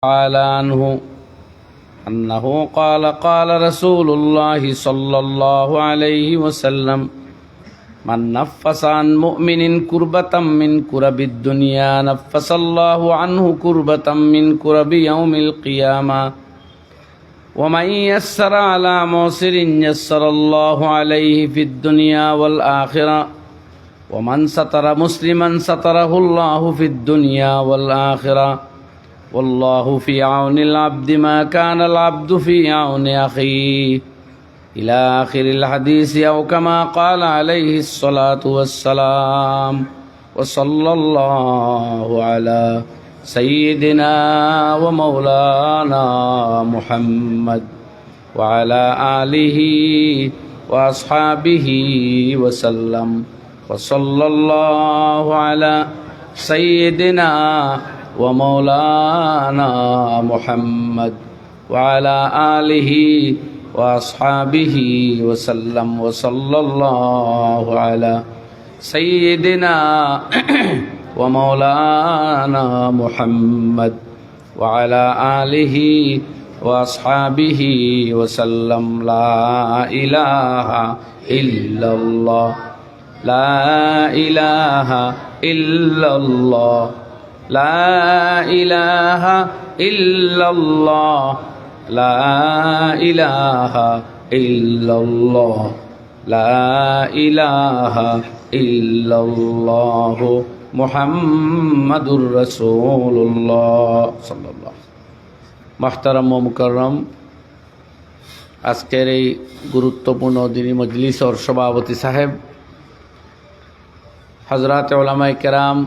تعالى عنه أنه قال قال رسول الله صلى الله عليه وسلم من نفس عن مؤمن كربة من كرب الدنيا نفس الله عنه كربة من كرب يوم القيامة ومن يسر على معسر يسر الله عليه في الدنيا والآخرة ومن ستر مسلما ستره الله في الدنيا والآخرة والله في عون العبد ما كان العبد في عون أخيه إلى آخر الحديث أو كما قال عليه الصلاة والسلام وصلى الله على سيدنا ومولانا محمد وعلى آله وأصحابه وسلم وصلى الله على سيدنا ومولانا محمد وعلى آله وأصحابه وسلم وصلى الله على سيدنا ومولانا محمد وعلى آله وأصحابه وسلم لا إله إلا الله لا إله إلا الله لا إله إلا الله لا إله إلا الله لا إله إلا الله محمد رسول الله صلى الله محترم ও মুকাররম আজকের এই গুরুত্বপূর্ণ দিনী মজলিসের সভাপতি সাহেব হযরত উলামায়ে কেরাম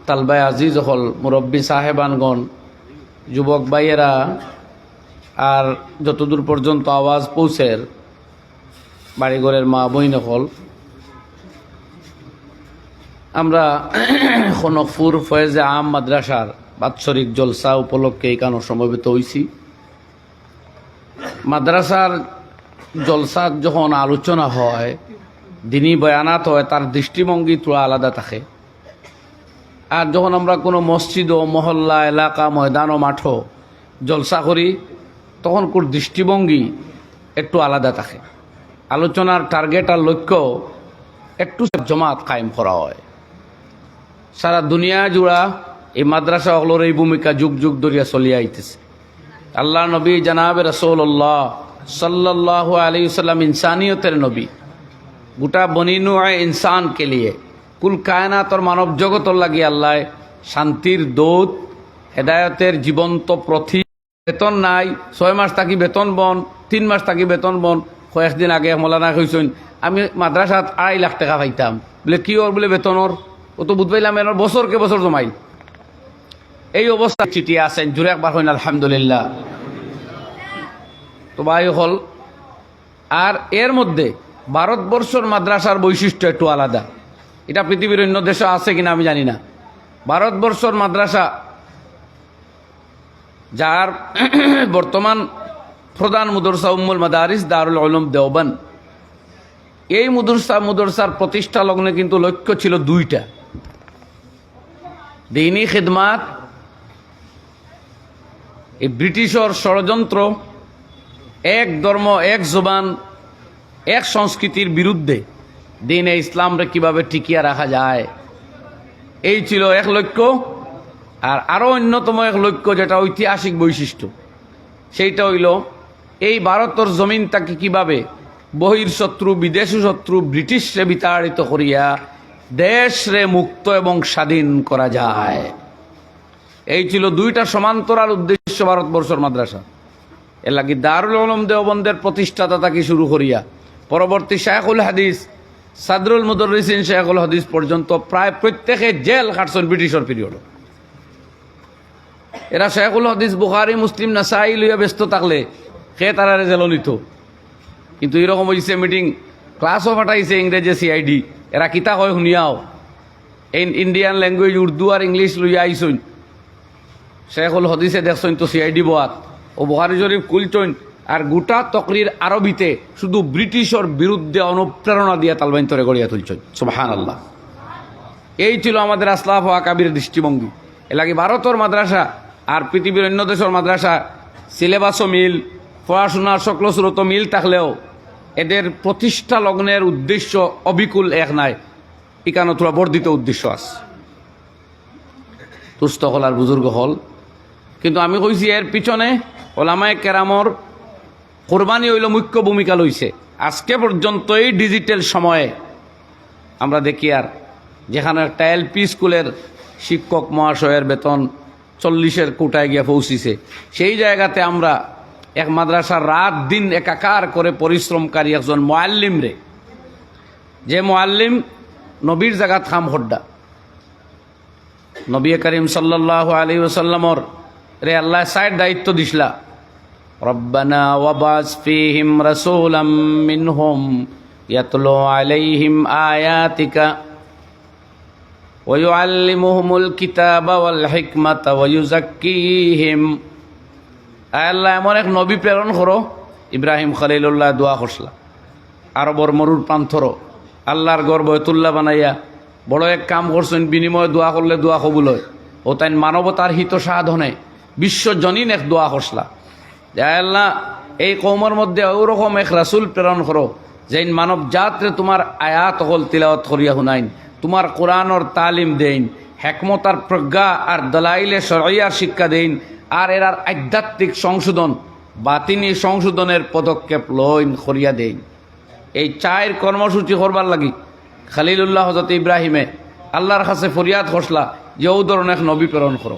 তালবায় আজিজ হল মুরব্বী সাহেবানগণ যুবক ভাইয়েরা আর যতদূর পর্যন্ত আওয়াজ পৌঁছের বাড়িঘরের মা বইন হল আমরা খনকপুর ফয়েজে আম মাদ্রাসার বাৎসরিক জলসা উপলক্ষে এখানে সমবেত হইছি। মাদ্রাসার জলসা যখন আলোচনা হয় দিনী বয়ানাত হয় তার দৃষ্টিভঙ্গি তো আলাদা থাকে, আর যখন আমরা কোনো মসজিদ ও মহল্লা এলাকা ময়দান ও মাঠও জলসা করি তখন কোন দৃষ্টিভঙ্গি একটু আলাদা থাকে। আলোচনার টার্গেট আর লক্ষ্য একটু জমাত কায়েম করা হয়। সারা দুনিয়া জুড়া এই মাদ্রাসা হলোর এই ভূমিকা যুগ যুগ ধরিয়া চলিয়া আইতেছে। আল্লাহ নবী জানাবে রাসূলুল্লাহ সাল্লাল্লাহু আলাইহি ওয়াসাল্লাম ইনসানিয়তের নবী, গোটা বনিনু ইনসানকে লিয়ে কুল কায়নাতর মানব জগতর লাগি আল্লাহ শান্তির দূত হেদায়তের জীবন্ত প্রথি। বেতন নাই, 6 মাস থাকি বেতন বন, 3 মাস থাকি বেতন বন। কয়েকদিন আগে মৌলানা কইছেন আমি মাদ্রাসাত 2.5 লাখ টাকা পাইতাম, বলে কি ওর বলে বেতনর ও তো বুঝ পাইলাম এর বছরকে বছর জমাই। এই অবস্থা চিঠি আছেন জুড়ে একবার হইন আলহামদুলিল্লাহ। তো ভাই হল আর এর মধ্যে ভারতবর্ষর মাদ্রাসার বৈশিষ্ট্য একটু আলাদা। এটা পৃথিবীর অন্য দেশে আছে কিনা আমি জানি না। ভারতবর্ষর মাদ্রাসা যার বর্তমান প্রধান মুদরসা উম্মুল মাদারিস দারুল উলুম দেওবন্দ, এই মুদরসার প্রতিষ্ঠা লগ্নে কিন্তু লক্ষ্য ছিল 2টা: দ্বীনি খিদমাত, এই ব্রিটিশর ষড়যন্ত্র, এক ধর্ম এক জবান এক সংস্কৃতির বিরুদ্ধে দ্বীনে ইসলামরে কিভাবে টিকিয়ে রাখা যায়, এই ছিল এক লক্ষ্য। আর আরও অন্যতম এক লক্ষ্য যেটা ঐতিহাসিক বৈশিষ্ট্য, সেইটা হইল এই ভারতের জমিনটাকে কিভাবে বহির্শত্রু বিদেশি শত্রু ব্রিটিশরে বিতাড়িত করিয়া দেশরে মুক্ত এবং স্বাধীন করা যায়। এই ছিল 2টা সমান্তরাল উদ্দেশ্য ভারতবর্ষের মাদ্রাসা। এর লাগি দারুল উলুম দেওবন্দের প্রতিষ্ঠাতা তাকে শুরু করিয়া পরবর্তী শায়খুল হাদিস সাদরুল মুদররিসিন শায়খুল হাদিস পর্যন্ত প্রায় প্রত্যেকে জেল খাটছেন ব্রিটিশের পিরিয়ড। এরা শায়খুল হাদিস বুখারী মুসলিম নাসাই লইয়া ব্যস্ত থাকলে সে তারা জেল নিত। কিন্তু এরকম হয়েছে মিটিং ক্লাসও ফাটাইছে ইংরেজি সিআইডি, এরা কিতা কয় শুনিয়াও এই ইন্ডিয়ান ল্যাঙ্গুয়েজ উর্দু আর ইংলিশ লইয়া আইসইন। শায়খুল হাদিসে দেখছেন তো সিআইডি বোয়াত ও বুখারী শরীফ কুলচইন আর গোটা তকরির আরবিতে শুধু ব্রিটিশের বিরুদ্ধে অনুপ্রেরণা দিয়ে তালবাইন্তরে গড়িয়া তুলছেন। সুবহানাল্লাহ। এই ছিল আমাদের আসলাফ ও আকাবির দৃষ্টিভঙ্গি। এলাকি ভারতের মাদ্রাসা আর পৃথিবীর অন্য দেশের মাদ্রাসা সিলেবাসও মিল, পড়াশোনার সকল স্রোত মিল থাকলেও এদের প্রতিষ্ঠা লগ্নের উদ্দেশ্য অবিকুল এক নাই, এখানে তোরা বর্ধিত উদ্দেশ্য আছে। তুষ্ট হল আর বুজুর্গ হল, কিন্তু আমি কইছি এর পিছনে ওলামায়ে কেরামর কোরবানি হইল মুখ্য ভূমিকা লইছে। আজকে পর্যন্ত এই ডিজিটাল সময়ে আমরা দেখি আর যেখানে একটা এলপি স্কুলের শিক্ষক মহাশয়ের বেতন 40-এর কোটায় গিয়ে পৌঁছিছে, সেই জায়গাতে আমরা এক মাদ্রাসার রাত দিন একাকার করে পরিশ্রমকারী একজন মুআল্লিম রে, যে মুআল্লিম নবীর জাগাত খাম হড্ডা, নবী করিম সাল্লাল্লাহু আলাইহি ওয়াসাল্লামর রে আল্লাহ সাইড দায়িত্ব দিছলা, রব্বানা ওয়াবাস ফীহিম রাসূলাম মিনহুম ইয়াতলু আলাইহিম আয়াতিকা ওয়া ইউআল্লিমুহুমুল কিতাবা ওয়াল হিকমাতা ওয়া ইউযাক্কিহিম। আল্লাহ এমন এক নবী প্রেরণ করো, ইব্রাহিম খলিলুল্লাহ দোয়া করসলা, আরবর মরুর প্রান্তর আল্লাহর গড় বয়তুল্লাহ বানাইয়া বড় এক কাম করছেন, বিনিময়ে দোয়া করলে দোয়া কবুল হয়। ও তাই মানবতার হিত সাধনে বিশ্বজনীন এক দোয়া করসলা, যে আল্লাহ এই কওমের মধ্যে ওরকম এক রাসূল প্রেরণ করো যেন মানব জাতরে তোমার আয়াত হল তিলাওয়াত করিয়া শুনাইন, তোমার কোরআনর তালিম দেন, হেকমতার প্রজ্ঞা আর দলাইলে শরঈয়ার শিক্ষা দেন, আর এরার আধ্যাত্মিক সংশোধন বাতিনি সংশোধনের পদক্ষেপ লইন করিয়া দেন। এই চায়ের কর্মসূচি করবার লাগি খলিলুল্লাহ হযরত ইব্রাহিমে আল্লাহর কাছে ফরিয়াদ করসলা যে ও ধরনের এক নবী প্রেরণ করো।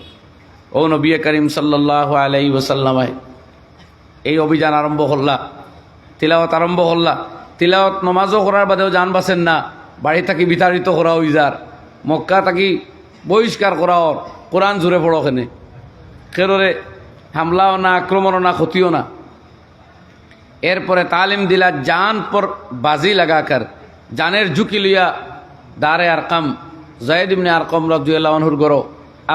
ও নবী করিম সাল্লাল্লাহু আলাইহি ওয়াসাল্লামে এই অভিযান আরম্ভ করলা, তিলাওয়াত আরম্ভ করলা। তিলাওয়াত নমাজও করার বাদেও জান বাসেন না, বাড়ি থাকি বিতাড়িত করা হইজার, মক্কা থাকি বহিষ্কার করা ওর, কোরআন জুড়ে পড়ো ওখানে, কেরোরে হামলাও না, আক্রমণও না, ক্ষতিও না। এরপরে তালিম দিলা জান পর বাজি লাগাকার, জানের ঝুঁকি লইয়া দারে আরকাম যায়েদ ইবনে আরকাম রাদিয়াল্লাহু আনহুর গরো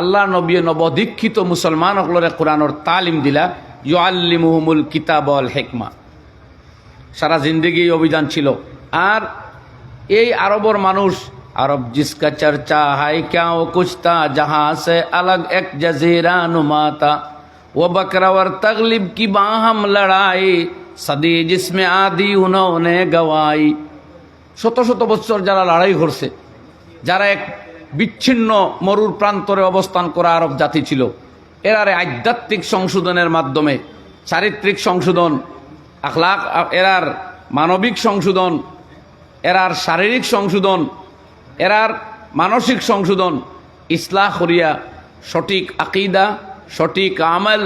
আল্লাহ নবী নবদীক্ষিত মুসলমান সকলরে কোরআনের তালিম দিলা, ইউআল্লিমুহুমুল কিতাব ওয়াল হিকমা। সারা জিন্দগি অভিযান ছিল। আর এই আরবর মানুষ, আরব জিসকা চর্চা হাই ক্যা ও কুছতা জাহাঁ সে আলগ এক জজিরা নুমাতা ও বকরাওয়ার তগলিব কি বাহাম লড়াই সদি জিসমে আদি উन्होंने গওয়াই। শত শত বছর যারা লড়াই করছে, যারা এক বিচ্ছিন্ন মরুর প্রান্তরে অবস্থান করা আরব জাতি ছিল, এরারে আধ্যাত্মিক সংশোধনের মাধ্যমে চারিত্রিক সংশোধন, আখলাক, এরার মানবিক সংশোধন, এরার শারীরিক সংশোধন, এরার মানসিক সংশোধন ইসলাহ করিয়া সঠিক আকিদা, সঠিক আমল,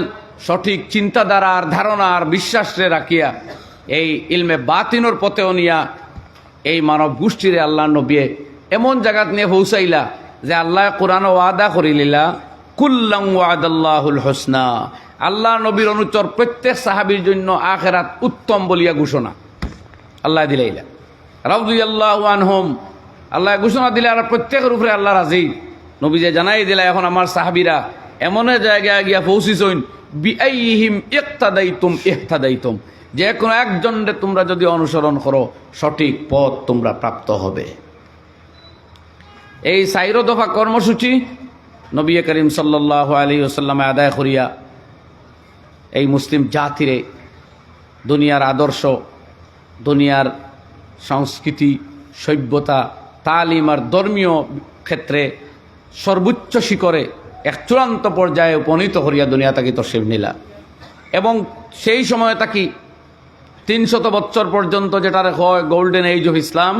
সঠিক চিন্তাধারা আর ধারণা আর বিশ্বাসে রাখিয়া এই ইলমে বাতিনর পথেও নিয়া এই মানব গোষ্ঠীরে আল্লাহ নবী এমন জায়গাত নিয়ে পৌঁছাইলা যে আল্লাহ কোরআন ওয়াদা করিলিলা কুল্লাম ওয়াদাল্লাহুল হোসনা। আল্লাহ নবীর অনুচর প্রত্যেক সাহাবীর জন্য আখিরাত উত্তম বলিয়া ঘোষণা আল্লাহ দিলাইলা রাদিয়াল্লাহু আনহুম। আল্লাহ ঘোষণা দিলে আর প্রত্যেকের উপরে আল্লাহ রাজি। নবী যে জানাই দিলা এখন আমার সাহাবীরা এমন জায়গায় গিয়া পৌঁছিছইন বিআইহিম ইক্তাদাইতুম ইহতাদাইতুম, যে কোনো একজনকে তোমরা যদি অনুসরণ করো সঠিক পথ তোমরা প্রাপ্ত হবে। এই 4 দফা কর্মসূচি নবী করিম সাল্লাল্লাহু আলাইহি ওয়াসাল্লামে আদায় করিয়া এই মুসলিম জাতিরে দুনিয়ার আদর্শ, দুনিয়ার সংস্কৃতি, সভ্যতা, তালিম আর ধর্মীয় ক্ষেত্রে সর্বোচ্চ শিখরে এক চূড়ান্ত পর্যায়ে উপনীত করিয়া দুনিয়া তাকে তশরিফ নিলা। এবং সেই সময় তাকি 300 বছর পর্যন্ত, যেটারে হয় গোল্ডেন এজ অফ ইসলাম,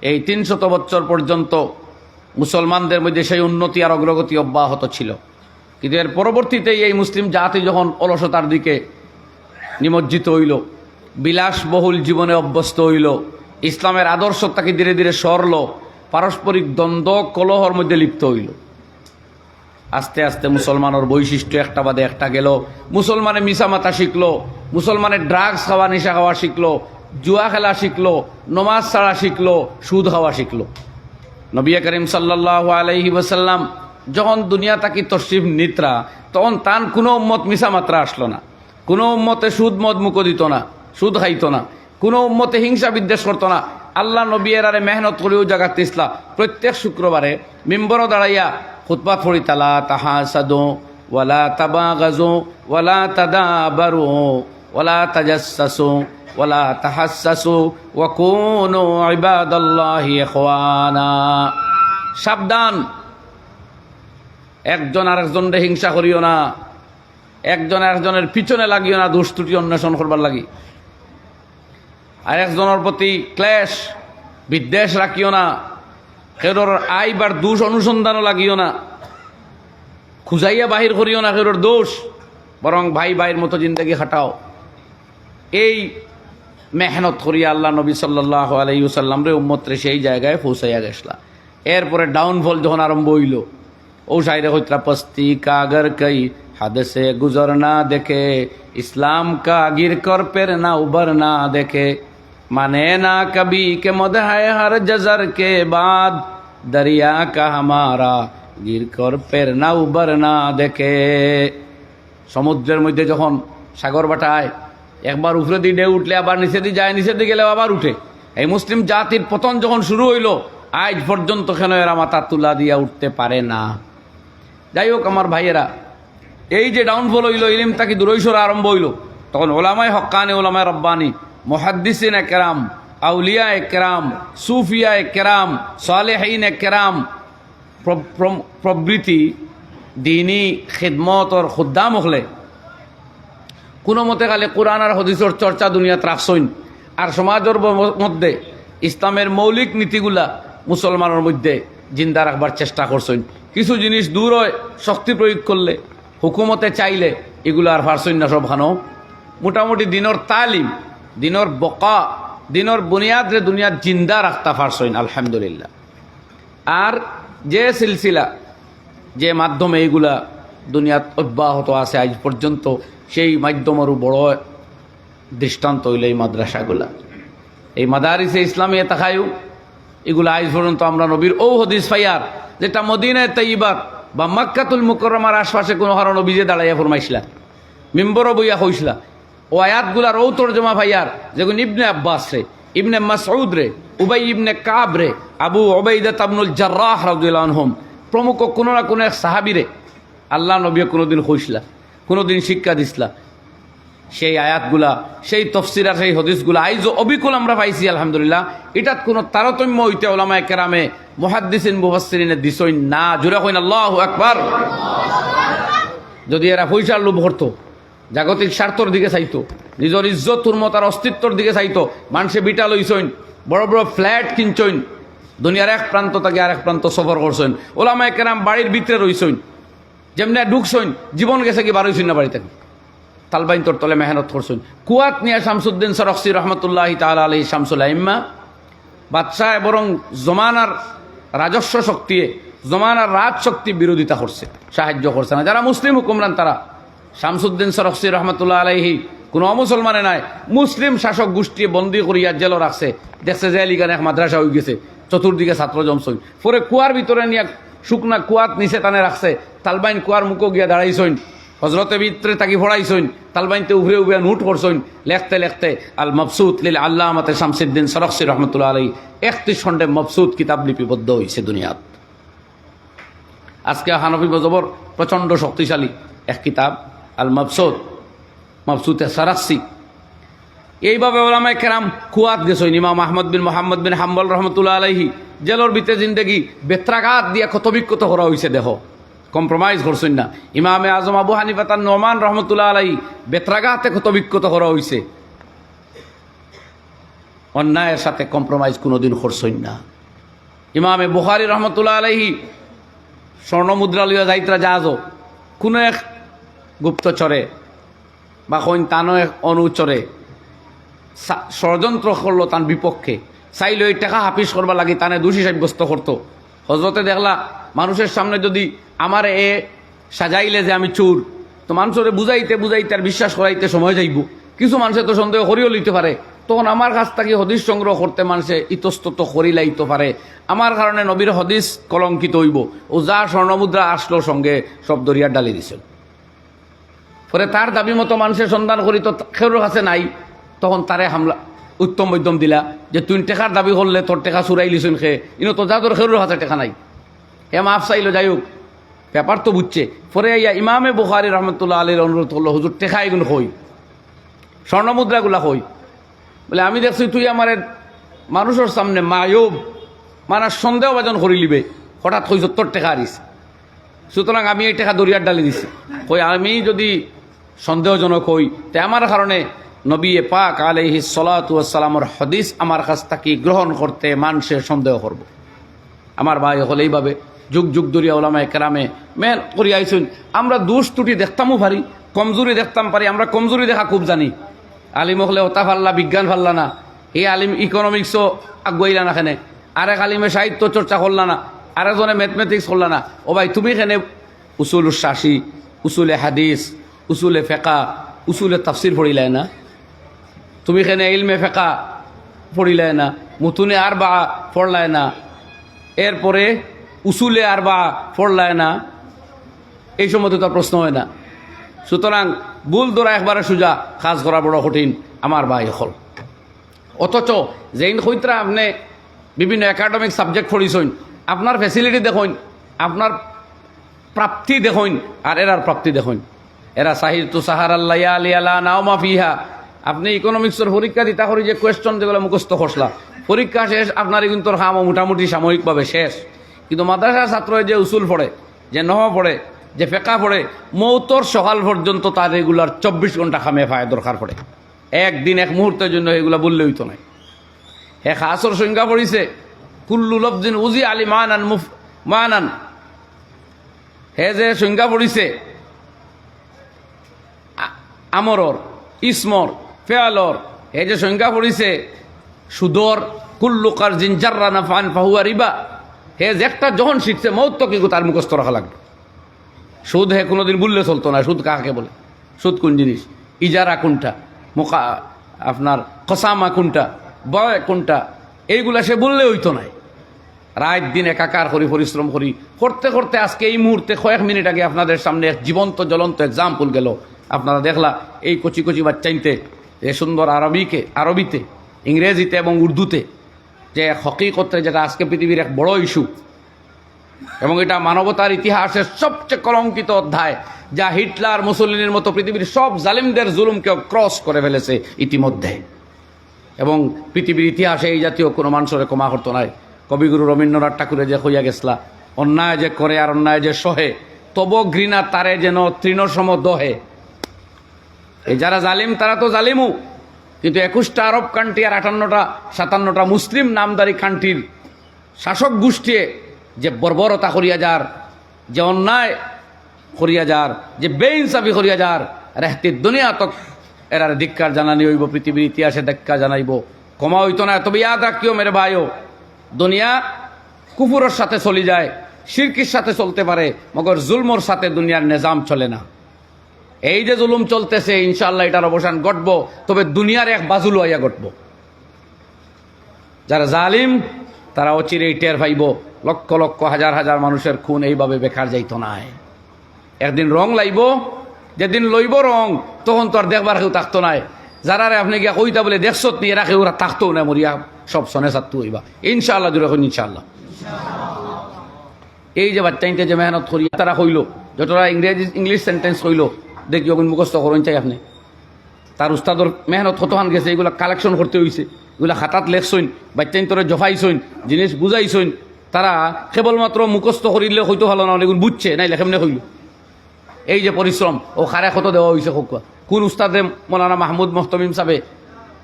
এই 300 বছর পর্যন্ত মুসলমানদের মধ্যে সেই উন্নতি আর অগ্রগতি অব্যাহত ছিল। কিন্তু এর পরবর্তীতে এই মুসলিম জাতি যখন অলসতার দিকে নিমজ্জিত হইল, বিলাসবহুল জীবনে অভ্যস্ত হইল, ইসলামের আদর্শ তাকে ধীরে ধীরে সরল, পারস্পরিক দ্বন্দ্ব কলহর মধ্যে লিপ্ত হইল। আস্তে আস্তে মুসলমানের বৈশিষ্ট্য একটা বাদে একটা গেল। মুসলমানে মিশামাতা শিখলো, মুসলমানে ড্রাগস খাওয়া, নেশা খাওয়া শিখলো, জুয়া খেলা শিখলো, নমাজ ছাড়া শিখলো, সুদ খাওয়া শিখলো। নবী করিম সাল্লাল্লাহু আলাইহি ওয়াসাল্লাম যখন দুনিয়া তাকি তশরিফ নিত্রা, তখন তান কোনো উম্মত মিশামাত্রা আসলো না, কোনো উম্মতে সুদ মদ মুখো দিত না, সুদ খাইতো না, কোনো উম্মতে হিংসা বিদ্বেষ করতো না। আল্লাহ নবী এরারে মেহনত করেও জাগাতে ইসলাম প্রত্যেক শুক্রবারে মিম্বরও দাঁড়াইয়া খুতবা পড়ি তালা তাহাসাদু ওয়ালা তাবাগাজু ওয়ালা তাদাবারু ওয়ালা তাজাসসাসু ওয়ালা তাহাসসাসু ওয়া কুনু ইবাদাল্লাহি ইখওয়ানা। সাবধান, একজন আরেকজনের হিংসা করিও না, একজন আরেকজনের পিছনে লাগিও না দোষ ত্রুটি অন্বেষণ করবার লাগি, আর একজনের প্রতি ক্লেশ বিদ্বেষ রাখিও না, কেউর আইবার দোষ অনুসন্ধানও লাগিও না, খুঁজাইয়া বাহির করিও না কেউর দোষ, বরং ভাই ভাইয়ের মতো জিন্দগি খাটাও। এই মেহনত করিয়া আল্লাহ নবী সাল্লাল্লাহু আলাইহি ওয়াসাল্লাম রে উম্মত রে সেই জায়গায় পৌঁছাইয়া গেছলা। এরপরে ডাউনফল যখন আরম্ভ হইল, ও শায়রে হইতরা পস্তি কাগর কই हद से गुजरना देखे, इस्लाम का गिर कर फिर ना उबरना देखे, माने ना कभी के मदह है हर जजर के बाद, दरिया का हमारा गिर कर फिर ना उबरना देखे। সমুদ্রের মধ্যে যখন সাগর বাটায় একবার উপরে দিয়ে ঢেউ উঠলে আবার নিচে দিয়ে যায়, নিচে দিয়ে গেলে আবার উঠে। এই মুসলিম জাতির পতন যখন শুরু হইল, আজ পর্যন্ত কেন এরা মাথা তুলা দিয়া উঠতে পারে না। যাই হোক আমার ভাইয়েরা, এই যে ডাউনফল হইল, ইলম তাকি দুরৈশর আরম্ভ হইল, তখন ওলামায়ে হক্কানি, ওলামায়ে রব্বানি, মুহাদ্দিসিন কেরাম, আউলিয়া কেরাম, সুফিয়া কেরাম, সালেহিন কেরাম প্রভৃতি দিনী খিদমতর খুদ্দাম হলে কোনো মতে খালি কোরআন আর হদিসের চর্চা দুনিয়াত রাখছইন, আর সমাজের মধ্যে ইসলামের মৌলিক নীতিগুলা মুসলমানের মধ্যে জিন্দা রাখবার চেষ্টা করছইন। কিছু জিনিস দূর হয় শক্তি প্রয়োগ করলে, হুকুমতে চাইলে এগুলো আর পারছইন না সব খানো। মোটামুটি দিনের তালিম, দিনের বকা, দিনের বুনিয়াদ রে দুনিয়াত জিন্দা রাখতে পারছইন আলহামদুলিল্লাহ। আর যে সিলসিলা, যে মাধ্যমে এইগুলা দুনিয়াত অব্যাহত আছে আজ পর্যন্ত, সেই মাধ্যমেরও বড় দৃষ্টান্ত হইল এই মাদ্রাসাগুলা, এই মাদারিসে ইসলামিয়া তাকায়ু। এগুলো আজ পর্যন্ত আমরা নবীর ও হদিস পাইয়ার, যেটা মদিনায়ে তাইয়্যিবা বা মক্কাতুল মুকাররমার আশপাশে কোনো হারণ নবীজে দাঁড়াইয়া ফরমাইছিলা, মিম্বরও বইয়া কইছিলা, ও আয়াতগুলার ও তরজমা পাইয়ার, যেগুলো ইবনে আব্বাস রে, ইবনে মাসউদ রে, উবাই ইবনে কাব রে, আবু উবাইদা ইবনুল জাররাহ রাদিয়াল্লাহু আনহুম প্রমুখ কোনো না কোনো এক সাহাবীরে আল্লাহ নবী কোনোদিন কইছিলা, কোনোদিন শিক্ষা দিছিলা। সেই আয়াতগুলা, সেই তফসির আর সেই হদিসগুলা আইজ অবিকল আমরা পাইছি আলহামদুলিল্লাহ। এটাত কোনো তারতম্য হইতে ওলামায়ে কেরামে মুহাদ্দিসিন মুফাসসিরিনে দিছই না। জোরে কইন আল্লাহু আকবার। যদি এরা পয়সার লোভ করতো, জাগতিক স্বার্থর দিকে চাইতো, নিজের ইজ্জত হুরমত আর অস্তিত্বর দিকে চাইতো, মানুষে বিটা লইছইন, বড় বড় ফ্ল্যাট কিনছইন, দুনিয়ার এক প্রান্ত থেকে আরেক প্রান্ত সফর করছইন, ওলামায়ে কেরাম বাড়ির ভিতরে রইছইন, যেমনি ঢুকছইন জীবন গেছে কি বারইছইন না বাড়ি থেকে, তালবাইন তোর তলে মেহনত করছইন। কুয়াত নিয়া শামসুদ্দিন সরখসি রহমতুল্লাহি তাআলা আলাইহি শামসুল আইম্মা বাদশাহ বরং জমানার রাজস্ব শক্তি, জমানার রাজশক্তি বিরোধিতা করছে, সাহায্য করছে না। যারা মুসলিম হুকুমরান তারা, শামসুদ্দিন সরখসি রহমতুল্লাহ আলাইহি কোনো অমুসলমানে নাই, মুসলিম শাসক গোষ্ঠী বন্দি করিয়া জেলও রাখছে, দেখছে যে লিগানে এক মাদ্রাসা হয়ে গেছে, চতুর্দিকে ছাত্র জমছইন, পরে কুয়ার ভিতরে নিয়ে শুকনা কুয়াত নিচে টানে রাখছে, তালবাইন কুয়ার মুখো গিয়া দাঁড়াইছইন, হজরতে ভিতরে তাকি ফড়াইছইন, তালবাইনতে উভরে উভরে নোট করছইন, লেখতে লেখতে আল মবসুত লিল আল্লামাতে শামসুদ্দিন সরখসি রহমতুল্লাহ আলাইহি 31 খণ্ডে মবসুত কিতাব লিপিবদ্ধ হয়েছে দুনিয়াত। আজকে হানফি মযহবের প্রচণ্ড শক্তিশালী এক কিতাব আল মবসুত, মবসুতে সরখসি। এইভাবে ওলামায়ে কেরাম কুয়াত গেছইন। ইমাম আহমদ বিন মোহাম্মদ বিন হাম্বল রহমতুল্লাহ আলাইহি জেলর ভিতরে জিন্দগি বেত্রাঘাত দিয়া ক্ষতবিক্ষত করা হয়েছে, দেহ কম্প্রোমাইজ করছেন না। ইমামে আজম আবু হানিফা তার নোমান রহমতুল্লাহ আলাইহি বেত্রাঘাতে ক্ষতবিক্ষত করা হয়েছে, অন্যায়ের সাথে কম্প্রোমাইজ কোনোদিন করছেন না। ইমামে বুখারী রহমতুল্লাহ আলাইহি স্বর্ণমুদ্রা লইয়া যাইত্রা জাহাজও কোনো এক গুপ্তচরে বা কইন তানো এক অনুচরে ষড়যন্ত্র করলো তার বিপক্ষে, চাইলে ওই টাকা হাফিস করবার লাগি তানে দোষী সাব্যস্ত করতো। হজরতে দেখলা মানুষের সামনে যদি আমার এ সাজাইলে যে আমি চোর, তো মানুষের বুঝাইতে বুঝাইতে আর বিশ্বাস করাইতে সময় যাইব, কিছু মানুষের তো সন্দেহ করিও লইতে পারে, তখন আমার কাছ থেকে হদিস সংগ্রহ করতে মানুষে ইতস্তত করি লাইতে পারে, আমার কারণে নবীর হদিস কলঙ্কিত হইব। ও যা স্বর্ণমুদ্রা আসলো সঙ্গে সব দরিয়ার ডালি দিছিল। পরে তার দাবি মতো মানুষের সন্ধান করি তো খেরোর কাছে নাই, তখন তারে হামলা উত্তম মধ্যম দিলা যে তুই টেকার দাবি করলে তোর টেকা চুরাই লিছুন খে, ইনো তো যা তোর খেরোর কাছে টেকা নাই। হে মাফ চাইলো, যাই হোক পেপার তো বুঝছে। পরে ইয়া ইমামে বুখারী রহমতুল্লাহ আলীর অনুরোধ করলো, হুজুর টেকা এগুলো হই, স্বর্ণমুদ্রাগুলা হই। বলে আমি দেখছি তুই আমার মানুষের সামনে মায়ুব মানে সন্দেহভাজন করি লিবে, হঠাৎ কই 70 টাকা হারিস। সুতরাং আমি এই টাকা দরিয়ার ডালি দিছি। কই আমি যদি সন্দেহজনক হই তে আমার কারণে নবী পাক আলাইহিস সালাতু ওয়াস সালামের হাদিস আমার কাছ থেকে গ্রহণ করতে মানুষে সন্দেহ করব। আমার ভাই হলে এইভাবে যুগ যুগ দরিয়া ওলামায়ে কেরামে মেন করি আইসুন। আমরা দোষ ত্রুটি দেখতামও পারি, কমজোরি দেখতাম পারি। আমরা কমজোরি দেখা খুব জানি। আলিম হলে ওতা ফাল্লা, বিজ্ঞান ফাল্লা না। এই আলিম ইকোনমিক্সও আগুয়াইলা না, খেনে আরেক আলিমে সাহিত্য চর্চা করলা না, আরেকজনে ম্যাথমেটিক্স করলা না। ও ভাই তুমি খেনে উসুল শাসি, উসুলে হাদিস, উসুলে ফেকা, উসুলে তাফসির পড়িলাই না? তুমি খেনে ইলমে ফেকা পড়িলাই না? মুতুনে আর বা পড়লাই না? এরপরে উসুলে আর বা পড়লায় না? এই সময় তো তার প্রশ্ন হয় না। সুতরাং ভুল ধরা একবারে সোজা, কাজ করা বড় কঠিন আমার ভাই হল। অথচ যেইন হইতরা আপনি বিভিন্ন একাডেমিক সাবজেক্ট পড়িছেন, আপনার ফ্যাসিলিটি দেখুন, আপনার প্রাপ্তি দেখুন, আর এরার প্রাপ্তি দেখুন। এরা সাহিত্য সাহার আল্লাহ আলী আল্লাহ নাও মাফিহা। আপনি ইকোনমিক্সের পরীক্ষা দিতা করি যে কোয়েশ্চন যেগুলো মুখস্থ খসলা, পরীক্ষা শেষ, আপনার কিন্তু খামও মোটামুটি সাময়িকভাবে শেষ। কিন্তু মাদ্রাসার ছাত্র যে উসুল পড়ে, যে নহা পড়ে, যে ফেকা পড়ে, মৌতর সকাল পর্যন্ত তার রেগুলার 24 ঘন্টা খামে ফায় দরকার পড়ে। একদিন এক মুহূর্তের জন্য এগুলা বললে হইতো না। এক আসর সংজ্ঞা পড়িছে, কুল্লু লফজিন উজি আলী মানান মানান। হে যে সংজ্ঞা পড়িছে আমরর, ইসমর, ফেয়ালর, হে যে সংজ্ঞা পড়িছে সুদর, কুল্লু কারজিন জাররা নাফান ফাহুয়া রিবা। হে যে একটা যখন শিখছে মৌত তো কিন্তু তার মুখস্থ রাখা লাগবে। সুদ হে কোনোদিন বললে চলতো না। সুদ কাকে বলে, সুদ কোন জিনিস, ইজারা কোনটা, আপনার কসামা কোনটা, বয় কোনটা, এইগুলা সে বললে হইতো নাই। রাত দিন একাকার করি, পরিশ্রম করি, করতে করতে আজকে এই মুহূর্তে কয়েক মিনিট আগে আপনাদের সামনে এক জীবন্ত জ্বলন্ত এক্সাম্পল গেল। আপনারা দেখলা এই কচি কচি বাচ্চাইতে এ সুন্দর আরবিতে, ইংরেজিতে এবং উর্দুতে যে হকিকতে, যেটা আজকে পৃথিবীর এক বড় ইস্যু এবং এটা মানবতার ইতিহাসের সবচেয়ে কলঙ্কিত অধ্যায়, যা হিটলার, মুসলিনের মতো পৃথিবীর সব জালিমদের জুলুমকেও ক্রস করে ফেলেছে ইতিমধ্যে। এবং পৃথিবীর ইতিহাসে এই জাতীয় কোনো মানুষের ক্ষমা করতো নাই। কবিগুরু রবীন্দ্রনাথ ঠাকুরে যে হইয়া গেছলা, অন্যায় যে করে আর অন্যায় যে সহে, তব ঘৃণা তারে যেন তৃণসম দহে। এই যারা জালিম তারা তো জালিমু, কিন্তু 21টা আরব কান্ট্রি আর 58টা মুসলিম নামদারি কান্ট্রির শাসক গোষ্ঠী যে বর্বরতা করিয়া যার, যে অন্যায় করিয়া যার, যে বেইনসাফি করিয়া যার, রেহতি দুনিয়া তক এরার ধিক্কার জানানি হইব, পৃথিবীর ইতিহাসে ধিক্কার জানাইব, ক্ষমা হইতো না। তবে ইয়াদ রাখিও মেরে ভাইও, দুনিয়া কুফুরের সাথে চলি যায়, শিরকির সাথে চলতে পারে, মগর জুলমর সাথে দুনিয়ার নিজাম চলে না। এই যে জুলুম চলতেছে, ইনশাআল্লাহ এটার অবসান ঘটব, তবে দুনিয়ার এক বাজু লইয়া ঘটব। যারা জালিম তারা অচিরেই টের পাইব। লক্ষ লক্ষ হাজার হাজার মানুষের খুন এইভাবে বেকার যাইতো না। একদিন রং লাইব, যেদিন লইব রং তখন তো আর দেখবার কেউ থাকতো নাই। যারা আপনি গিয়া কইতা বলে দেখছত নিয়ে রাখে, ওরা থাকতো না, মরিয়া সব সনে সাত্তু হইবা ইনশাআল্লাহ। জুড়ে এখন ইনশাআল্লাহ। এই যে বাচ্চাইতে যে মেহনত করি তারা কইল, যতটা ইংলিশ সেন্টেন্স কইল, দেখি ওগুন মুখস্থ করেন চাই আপনি। তার উস্তাদর মেহনত কতখান গেছে, এগুলো কালেকশন করতে হইছে, এগুলো খাতাত লেখছইন, বাচ্চাইন তোরে জফাইছইন, জিনিস বুঝাইছইন। তারা কেবলমাত্র মুখস্থ করিলে হয়তো ভালো না, এগুলো বুঝছে নাই, লেখেমনে হইল। এই যে পরিশ্রম ও খারে কত দেওয়া হয়েছে, কোন উস্তাদে মৌলানা মাহমুদ মোহতমিম সাহেবে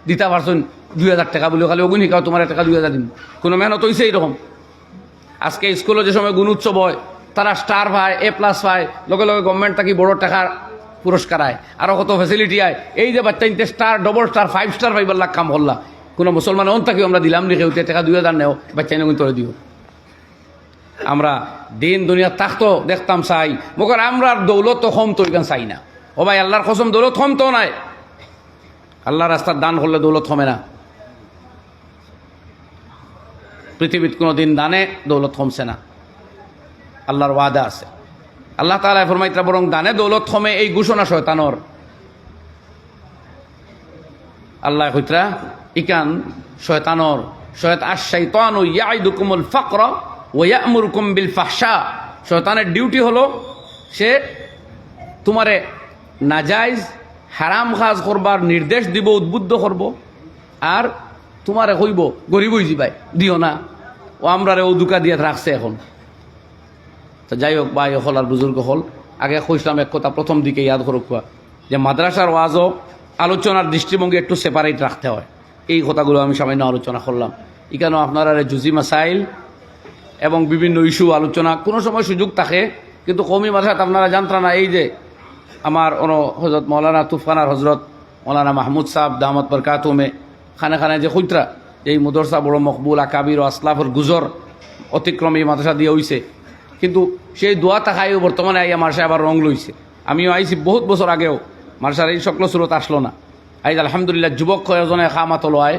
দিতে পারছেন 2000 টাকা বলে, খালি ওগুন শিখাও তোমার টাকা 2000 দিন। কোনো মেহনত হয়েছে এইরকম? আজকে স্কুলে যে সময় গুণ উৎসব হয়, তারা স্টার পায়, A+ পায়, লগে লগে গভর্নমেন্ট তাকে বড় টাকার পুরস্কার আয়, আরও কত ফ্যাসিলিটি আয়। এই যে বাচ্চা ইনতে স্টার, ডবল স্টার, 5 স্টার পাইবার লাখ কাম হল্লা। কোনো মুসলমান অন থাকি আমরা দিলাম লিখে উঠে টাকা 2000 নেও, বাচ্চা এনে তোরে দিও। আমরা দিন দুনিয়া তাকতো দেখতাম চাই, মগর আমরা দৌলত তো কম তো এখান চাই না। ও ভাই আল্লাহর কসম, দৌলত কম তো নাই। আল্লাহ রাস্তার দান করলে দৌলত কমে না। পৃথিবীর কোনো দিন দানে দৌলত কমছে না, আল্লাহর ওয়াদা আছে। আল্লাহ তাআলা ফরমাইতরা বরং দানে দৌলত কমে, এই ঘোষণা শয়তানর। আল্লাহ কইতরা ইকান শয়তানর, শাইতানু ইয়াইদুকুমুল ফাকরা ওয়া ইয়া'মুরুকুম বিল ফাহশা। শয়তানের ডিউটি হলো সে তোমারে নাজাইজ হারাম কাজ করবার নির্দেশ দিব, উদ্বুদ্ধ করব, আর তোমারে কইব গরিব হয়ে যাবাই, দিও না, ও আমরা ও দুকা দিয়ে রাখছে এখন। তো যাই হোক, ভাই হল আর বুজুর্গ হল, আগে কইসলাম এক কথা প্রথম দিকে ইয়াদ করুক, যে মাদ্রাসার ওয়াজও আলোচনার দৃষ্টিভঙ্গি একটু সেপারেট রাখতে হয়। এই কথাগুলো আমি সামান্য আলোচনা করলাম। এখানেও আপনারা জুজি মাসাইল এবং বিভিন্ন ইস্যু আলোচনা কোনো সময় সুযোগ থাকে, কিন্তু কওমি মাদ্রাসাত আপনারা জানতেন না, এই যে আমার হজরত মৌলানা তুফানার হজরত মৌলানা মাহমুদ সাহেব দামত বরকাতুমে খানে খানে যে খুঁতরা এই মদরসা বড় মকবুল আকাবির ও আসলাফর গুজর অতিক্রমে এই মাদ্রাসা দিয়ে হইছে, কিন্তু সেই দোয়া থাকায়ও বর্তমানে আইয়া মার্শা আবার রং লইছে। আমিও আইছি বহুত বছর আগেও, মার্শার এই সকল সুরত আসলো না। আইজ আলহামদুলিল্লাহ যুবক কয়েকজনে খামাত লয়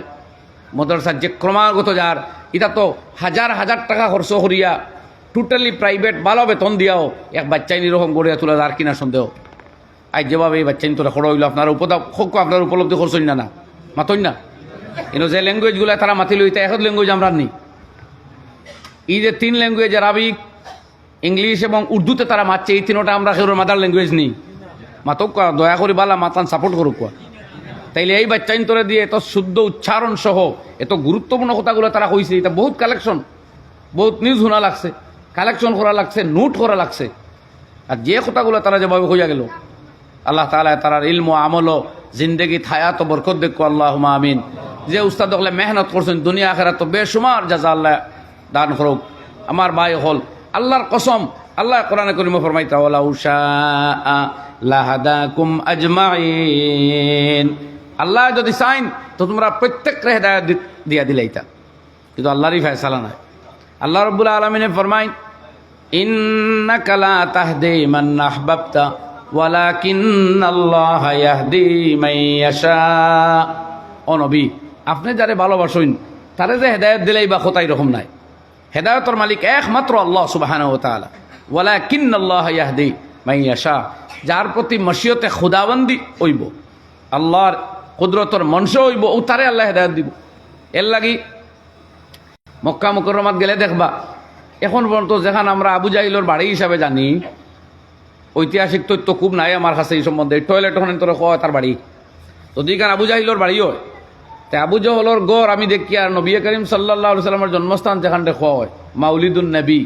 মদরসার যে ক্রমাগত যার এটা তো হাজার হাজার টাকা খরচ করিয়া টোটালি প্রাইভেট ভালো বেতন দিয়াও এক বাচ্চাই নিরকম গড়িয়া তুলে আর কিনা সন্দেহ। আজ যেভাবে এই বাচ্চাইন তোরা খড় হইল আপনার আপনার উপলব্ধি করছেন না, মাতই না। কিন্তু যে ল্যাঙ্গুয়েজগুলো তারা মাতিল হইতে এখন ল্যাঙ্গুয়েজ আমরা নি, এই যে 3 ল্যাঙ্গুয়েজ আরবিক, ইংলিশ এবং উর্দুতে তারা মারছে, এই 3টা আমরা কেউ মাদার ল্যাঙ্গুয়েজ নিই। মাতক দয়া করি বালা মাতান সাপোর্ট করুক। তাইলে এই বাচ্চাইন তোরা দিয়ে এত শুদ্ধ উচ্চারণ সহ এত গুরুত্বপূর্ণ কথাগুলো তারা কইছে, এটা বহুত কালেকশন, বহুত নিউজ শোনা লাগছে, কালেকশন করা লাগছে, নোট করা লাগছে। আর যে কথাগুলো তারা যেভাবে হইয়া গেল, আল্লাহ তাআলা তারার ইলম আমল জিন্দেগি হায়াত বরকত দেখো, আল্লাহুম্মা আমিন। যে উস্তাদ হলে মেহনত করছেন দুনিয়া আখিরাত তো বেশুমার জাযা আল্লাহ দান করুক। আমার ভাই হল আল্লাহর কসম, আল্লাহ কোরআনে কারীমে ফরমাইতা ওয়ালা উশাআ লাহাদাকুম আজমাইন, আল্লাহ যদি চাইন তো তোমরা প্রত্যেককে হেদায়েত দিয়া দিলাইতা, কিন্তু আল্লাহরই ফয়সালা নাই। আল্লাহ রাব্বুল আলামিনে ফরমাইন ইন্নাকা লা তাহদি মান আহবাবতা ওয়ালাকিন্নাল্লাহা ইয়াহদি মান ইয়াশা। ও নবী, আপনি যারে ভালোবাসেন তারে যে হেদায়েত দিলেই বা কোথায় রকম নাই। হেদায়েতের মালিক একমাত্র আল্লাহ সুবহানাহু ওয়া তাআলা। ওয়ালাকিন্নাল্লাহা ইয়াহদি মান ইয়াশা, যার প্রতি মশিয়তে খুদাবন্দি হইব, আল্লাহর কুদরতর মনস হইব, ও তারে আল্লাহ হেদায়েত দিব। এর লাগি মক্কা মুকাররমাত গেলে দেখবা এখন পর্যন্ত যেখানে আমরা আবু জাহিলর বাড়ি হিসাবে জানি, ঐতিহাসিক তথ্য খুব নাই আমার কাছে এই সম্বন্ধে। টয়লেট ওখানে তোরা কয় তার বাড়ি, তো যেখানে আবু জাহিলর বাড়ি হয়, তাই আবু জাহলর গড় আমি দেখি, আর নবী করিম সাল্লাল্লাহু আলাইহি সাল্লামের জন্মস্থান যেখানে দেখা হয় মাউলিদুন নবী,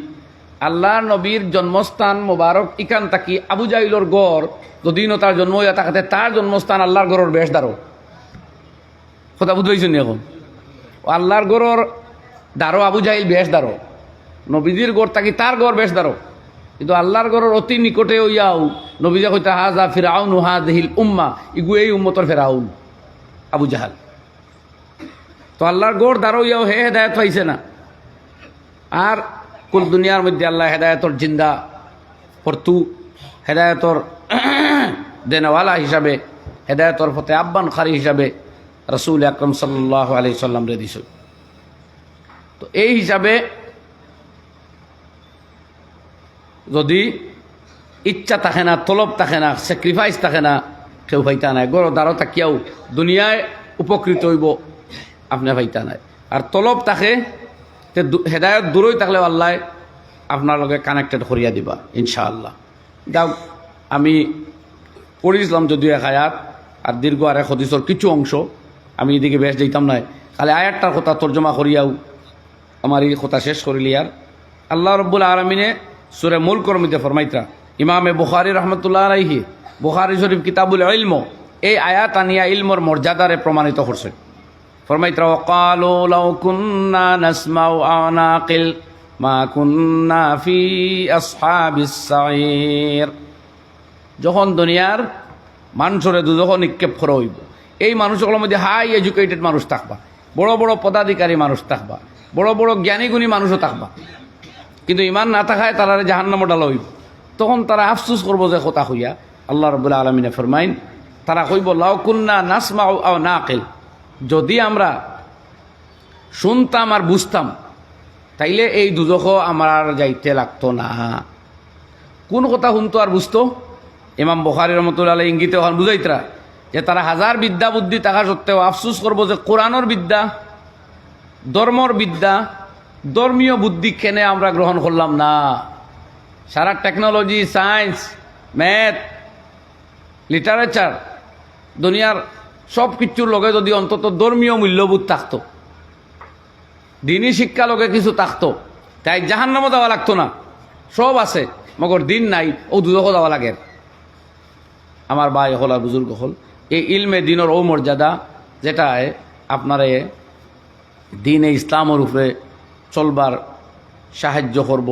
আল্লাহ নবীর জন্মস্থান মোবারক ইকান তাকি আবু জাহিলর গড় যদিও তার জন্ম হইয়া থাকাতে তার জন্মস্থান আল্লাহর গড়ের বেশ দাঁড়ো। কথা বুঝতেছেন এখন? আল্লাহর গড়ের দাঁড়ো আবু জাহিল বেশ দাঁড়ো, নবীজির গড় থাকি তার গড় বেশ দাঁড়ো, কিন্তু আল্লাহর গড়ের অতি নিকটে হইয়াও নবীজা কইতা হাজা ফিরাউন হাযিহিল উম্মাহ, ইগু এই উম্মতর ফিরাউন আবু জাহাল। তো আল্লাহর গড় দাঁড়ো হইয়াও হে হেদায়েত পাইছে না। আর কুল দুনিয়ার মধ্যে আল্লাহ হেদায়েতর জিন্দা পরতু, হেদায়েতর দেনওয়ালা হিসাবে, হেদায়েতর ফতে আব্বান খারি হিসাবে রাসূল আকরাম সাল্লাল্লাহু আলাইহি সাল্লাম রে দিছে। তো এই হিসাবে যদি ইচ্ছা থাকে না, তলব থাকে না, স্যাক্রিফাইস থাকে না, কেউ পাইতা নাই। গড় দ্বারা তাকিয়াও দুনিয়ায় উপকৃত হইব, আপনি পাইতা নাই। আর তলব থাকে হেদায়ত দূরই থাকলে আল্লাহ আপনার লগে কানেক্টেড করিয়া দিবা ইনশাআল্লাহ। যাও, আমি পড়িয়েছিলাম যদিও এক আয়াত, আর দীর্ঘ আর এক হাদিসের কিছু অংশ, আমি এদিকে বেশ যাইতাম নাই, খালি আয়াতটার কথা তর্জমা করিয়াও আমার এই কথা শেষ করিলি। আর আল্লাহ রব্বুল আলমিনে সূরা মুলকের মধ্যে ফরমাইতা, ইমামে বুখারী রাহমাতুল্লাহ আলাইহি বুখারী শরীফ কিতাবুল ইলম এই আয়াত আনিয়া ইলমর মর্যাদারে প্রমাণিত করছে। ফরমাইতা ওয়াকালু লাউ কুন্না নাসমাউ আও নাকিল মা কুন্না ফি আসহাবিস সাঈর। যখন দুনিয়ার মানুষরে দুজখন নিক্ষেপ করা হইব, এই মানুষগুলোর মধ্যে হাই এডুকেটেড মানুষ থাকবা, বড় বড় পদাধিকারী মানুষ থাকবা, বড় বড় জ্ঞানীগুণী মানুষও থাকবা, কিন্তু ইমান না থাকায় তারা জাহান্নামে ডালা হইব। তখন তারা আফসোস করবো যে কথা হইয়া। আল্লাহ রাব্বুল আলামিনে ফরমাইন, তারা কইব লাউ কুন্না নাসমাউ আও নাকিল, যদি আমরা শুনতাম আর বুঝতাম তাইলে এই দুজখ আমার আর যাইতে লাগতো না। কোন কথা শুনতো আর বুঝতো? ইমাম বুখারী রাহমাতুল্লাহ আলাইহি ইঙ্গিতে ওখান বুঝাইতরা যে তারা হাজার বিদ্যা বুদ্ধি থাকা সত্ত্বেও আফসোস করবো যে কোরআনের বিদ্যা, ধর্মর বিদ্যা, ধর্মীয় বুদ্ধি কেনে আমরা গ্রহণ করলাম না। সারা টেকনোলজি, সায়েন্স, ম্যাথ, লিটারেচার, দুনিয়ার সব কিছুর লগে যদি অন্তত ধর্মীয় মূল্যবোধ থাকতো, দিনই শিক্ষা লগে কিছু থাকতো, তাই জাহান্নামও যাওয়া লাগতো না। সব আছে, মগর দিন নাই, ও দুদকও যাওয়া লাগে। আমার ভাই হল আর বুজুর্গ হল, এই ইলমে দিনের ও মর্যাদা যেটায় আপনারে দিনে ইসলামের উপরে চলবার সাহায্য করব,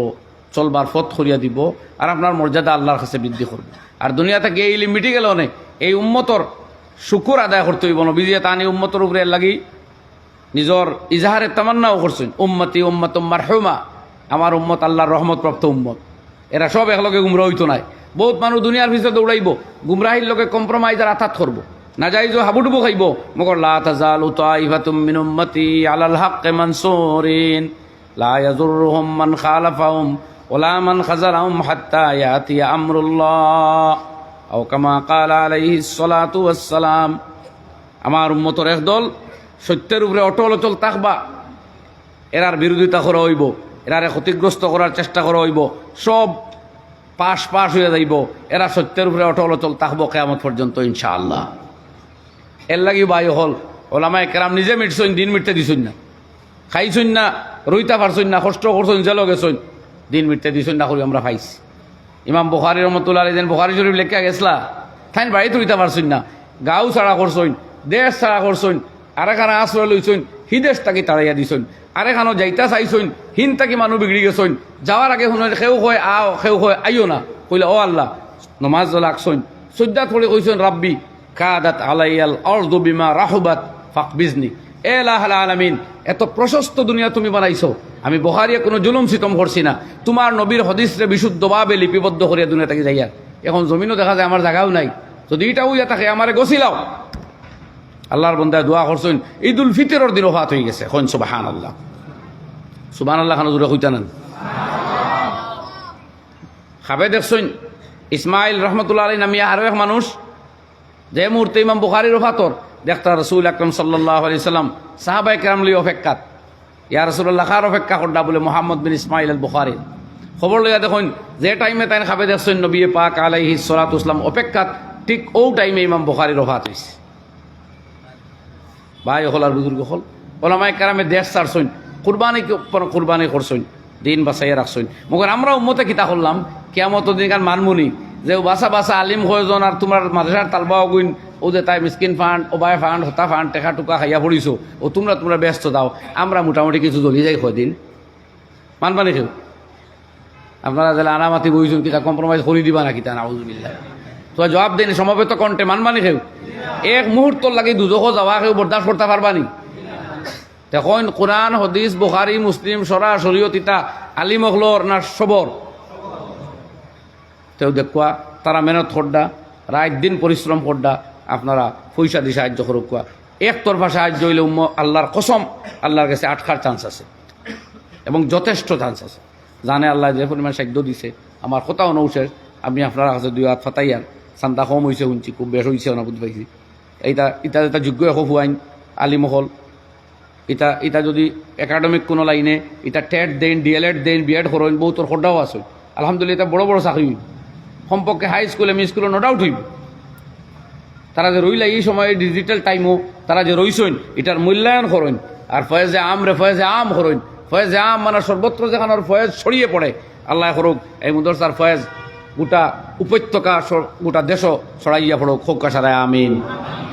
চলবার পথ করিয়া দিব, আর আপনার মর্যাদা আল্লাহর কাছে বৃদ্ধি করব। আর দুনিয়া থেকে এই ইলম মিটি গেল না, এই উম্মতর শুকুর আদায় করতে হইব। নবীজি তানি উম্মতর উপরে লাগি নিজর ইজাহারে তামান্নাও করছেন, উম্মতি উম্মতুম মারহুমা, আমার উম্মত আল্লাহর রহমতপ্রাপ্ত উম্মত। এরা সব একলগে গুমরা হইতো নাই। বহুত মানুষ দুনিয়ার ভিতরে দৌড়াইব, গুমরাহির লোকে কম্প্রোমাইজ আর আঘাত করব, না যাইজ হাবুডুবু খাইব। মগর লা তাজালু তাইফাতুম মিন উম্মতি আলাল হাক্কি মানসুরিন লা ইয়াযুররুহুম মান খালাফাহুম ওয়ালা মান খাযালাহুম হাত্তা ইয়াতিয়া আমরুল্লাহ আও কামা ক্বালা আলাইহিস সালাতু ওয়াস সালাম। আমার উম্মতের একদল সত্যের উপরে অটল অচল থাকবা, এরার বিরোধিতা করা হইব, এরারে ক্ষতিগ্রস্ত করার চেষ্টা করা হইব, সব পাশ হয়ে যাইব। এরা সত্যের উপরে অটল অচল থাকবো কিয়ামত পর্যন্ত ইনশাআল্লাহ। এর লাগি ভাই হল ওলামায়ে কেরাম নিজে মিটছইন, দিন মিটতে দিছইন না, খাইছইন না, রইতা পারছইন না, কষ্ট করছইন, জেল গেছইন, দিন মিটতে দিছইন না করি আমরা পাইছি। ইমাম বুখারী রহমতুল্লাহ আলাইহি যেন বুখারী শরীফ লেখা গেছলা, তাইন বাড়িতে রইতা পারছইন না, গাঁও ছাড়া করছইন, দেশ ছাড়া করছইন, আরেখানা আশ্রয় লইছইন, হি দেশ তাকে তাড়াইয়া দিছইন, আরেখানো যাইতা চাইছইন, হিন তাকি মানুষ বিগড়ি গেছইন, যাওয়ার আগে শুনে সেও হয় আও, সেও হয় আইও না, কইলে ও আল্লাহ নমাজ লাগছইন, সজ্জাত পড়ে কইছইন রাব্বি কাদাত আলাইয়াল আরদু বিমা রাহুবাত ফাকবিজনি। এ লাহাল আলামিন, এত প্রশস্ত দুনিয়া তুমি বানাইছো, আমি বুখারীয়ে কোনো জুলুম সিতম করছি না, তোমার নবীর হাদিসে বিশুদ্ধভাবে লিপিবদ্ধ করিয়া দুনিয়া থেকে যাইয়া, এখন জমিনও দেখা যায় আমার জায়গাও নাই, যদি এটা উইয়া থাকে আমারে গছিলাও। আল্লাহর বন্দায় দোয়া করছেন, ঈদুল ফিতরের দিন ওফাত হয়ে গেছে, এখন সুবহানাল্লাহ, সুবহানাল্লাহ খানো জোরে কইতা নেন। খাবে দেখছেন ইসমাইল রহমতুল্লাহ আলাইহি নামিয়া আরো এক মানুষ, যে মুহূর্তে ইমাম বুখারীর ওফাতর দেখতা রাসূল আকরাম সাল্লাল্লাহু আলাইহি সাল্লাম সাহাবায়ে কেরাম লই অপেক্ষাত, ইয়া রাসূলুল্লাহ কার অপেক্ষা করডা বলে মুহাম্মদ বিন ইসমাইল আল বুখারী। খবর লইয়া দেখুন যে টাইমে তাই খাবে দেখছেন নবী পাক আলাইহিস সালাতু ওয়াস সালাম অপেক্ষাত, ঠিক ও টাইমে ইমাম বুখারীর ওফাত হইছে। ভাই হল আর বুজুর্গ হল, ওলামায়ে কেরামে দেশ ছাড়ছইন, কুরবানি করছইন, দিন বাঁচাইয়া রাখছইন। মগর আমরা উম্মতে কিতা করলাম, কিয়ামত দিন কান মানমুনি যে বাসা আলিম হয়জন আর তোমার মাদ্রাসার তালবা অগুইন, ও যে তাই মিসকিন fund, O by fund, Hota fund, টেকা টুকা খাইয়া পড়িছো, ও তোমরা ব্যস্ত দাও, আমরা মোটামুটি কিছু জ্বলি যাই কদিন মানবানি খেউ। আপনারা যারা আনামাতি বইছুন কিতা কম্প্রোমাইজ করি দিবা না কিতা, নাউজুবিল্লাহ। তো জবাব দেন সমবেত কণ্ঠে মানবানি খেউ, এক মুহূর্ত লাগি দুজক যাওয়া কেউ বরদাস্ত করতে পারবানি? দেখুন কোরআন হাদিস বুখারী মুসলিম সরা শরীয়ত ইতা আলিম হলর না সবর, তেও দেখুয়া তারা মেহনত করডা, রাত দিন পরিশ্রম করডা, আপনারা পয়সা দিয়ে সাহায্য করুকা। একতরফা সাহায্য হইলে আল্লাহর কসম আল্লাহর কাছে আটকার চান্স আছে, এবং যথেষ্ট চান্স আছে। জানে আল্লাহ যে পরিমাণ সাহায্য দিছে, আমার কোথাও নৌশের, আমি আপনার কাছে দুই হাত ফাতাইয়ার চান্দা কম হয়েছে শুনছি, খুব বেশ হয়েছে না বুঝতে পাইছি। এটা যোগ্য এখন হুয়াইন আলিমহল, এটা যদি একাডেমিক কোনো লাইনে এটা টেট দেন, ডিএলএড দেন, বিএড করেন, বহুতর খোদ্দাও আছে আলহামদুলিল্লাহ, এটা বড় বড় চাকরি সম্পর্কে হাই স্কুলে এম স্কুলে নো ডাউট হইব। তারা যে রইলা এই সময় ডিজিটাল টাইমও তারা যে রইছেন, এটার মূল্যায়ন করেন, আর ফয়েজে আম করেন। ফয়েজে আম মানে সর্বত্র যেখানে ফয়েজ ছড়িয়ে পড়ে, আল্লাহ করুক এই মুদরসার ফয়েজ গোটা উপত্যকা গোটা দেশও ছড়াইয়া পড়ো, খোকা সারায় আমিন।